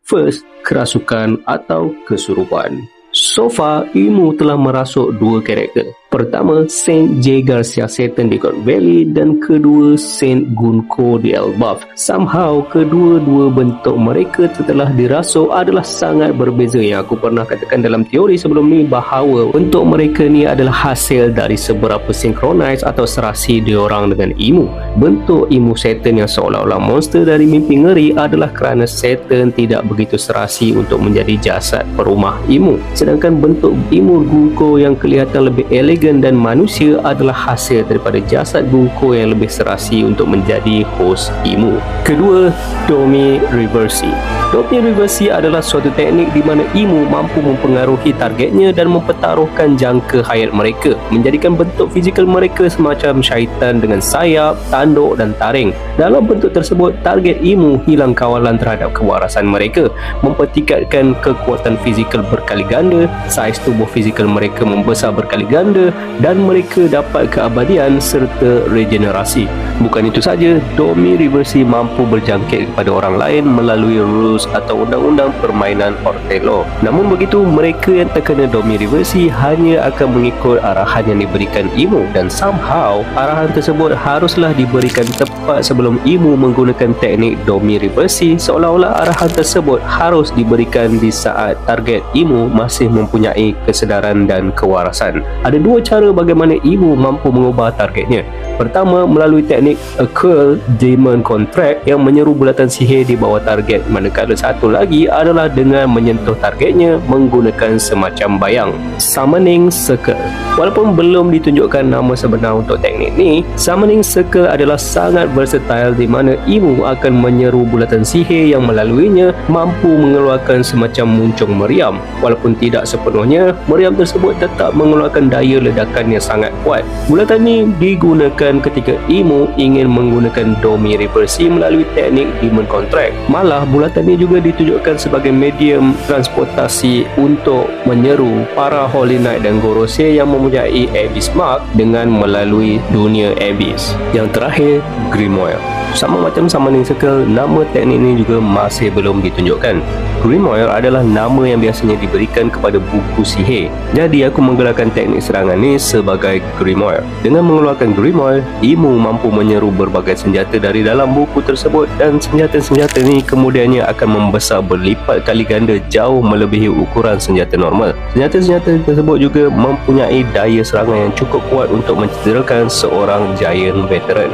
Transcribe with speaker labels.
Speaker 1: First, kerasukan atau kesurupan. So far, Imu telah merasuk dua karakter. Pertama, Saint J. Garcia Satan di God Valley dan kedua, Saint Gunko di Elbaf. Somehow, kedua-dua bentuk mereka setelah dirasuk adalah sangat berbeza. Yang aku pernah katakan dalam teori sebelum ni bahawa bentuk mereka ni adalah hasil dari seberapa synchronize atau serasi diorang dengan Imu. Bentuk Imu Satan yang seolah-olah monster dari mimpi ngeri adalah kerana Satan tidak begitu serasi untuk menjadi jasad perumah Imu. Sedangkan bentuk Imu Gunko yang kelihatan lebih elegan dan manusia adalah hasil daripada jasad Gunko yang lebih serasi untuk menjadi host Imu. Kedua, Domi Reversi. Domi Reversi adalah suatu teknik di mana Imu mampu mempengaruhi targetnya dan mempertaruhkan jangka hayat mereka, menjadikan bentuk fizikal mereka semacam syaitan dengan sayap, tanduk dan taring. Dalam bentuk tersebut, target Imu hilang kawalan terhadap kewarasan mereka, mempertingkatkan kekuatan fizikal berkali ganda, saiz tubuh fizikal mereka membesar berkali ganda dan mereka dapat keabadian serta regenerasi. Bukan itu saja, Domi Reversi mampu berjangkit kepada orang lain melalui rules atau undang-undang permainan Ortelo. Namun begitu, mereka yang terkena Domi Reversi hanya akan mengikut arahan yang diberikan Imu dan somehow arahan tersebut haruslah diberikan tepat sebelum Imu menggunakan teknik Domi Reversi, seolah-olah arahan tersebut harus diberikan di saat target Imu masih mempunyai kesedaran dan kewarasan. Ada dua cara bagaimana Imu mampu mengubah targetnya. Pertama, melalui teknik Occult Demon Contract yang menyeru bulatan sihir di bawah target, manakala satu lagi adalah dengan menyentuh targetnya menggunakan semacam bayang, Summoning Circle. Walaupun belum ditunjukkan nama sebenar untuk teknik ni, Summoning Circle adalah sangat versatile di mana Imu akan menyeru bulatan sihir yang melaluinya mampu mengeluarkan semacam muncung meriam. Walaupun tidak sepenuhnya, meriam tersebut tetap mengeluarkan daya ledakan yang sangat kuat. Bulatan ni digunakan ketika Imu ingin menggunakan Domi Reversi melalui teknik Demon Contract. Malah bulatan ini juga ditunjukkan sebagai medium transportasi untuk menyeru para Holy Knight dan Gorosei yang mempunyai Abyss Mark dengan melalui dunia Abyss. Yang terakhir, Grimoire. Sama macam Summoning Circle, nama teknik ini juga masih belum ditunjukkan. Grimoire adalah nama yang biasanya diberikan kepada buku sihir. Jadi aku menggelarkan teknik serangan ini sebagai Grimoire. Dengan mengeluarkan Grimoire, Imu mampu menyeru berbagai senjata dari dalam buku tersebut dan senjata-senjata ini kemudiannya akan membesar berlipat kali ganda jauh melebihi ukuran senjata normal. Senjata-senjata tersebut juga mempunyai daya serangan yang cukup kuat untuk mencederakan seorang giant veteran.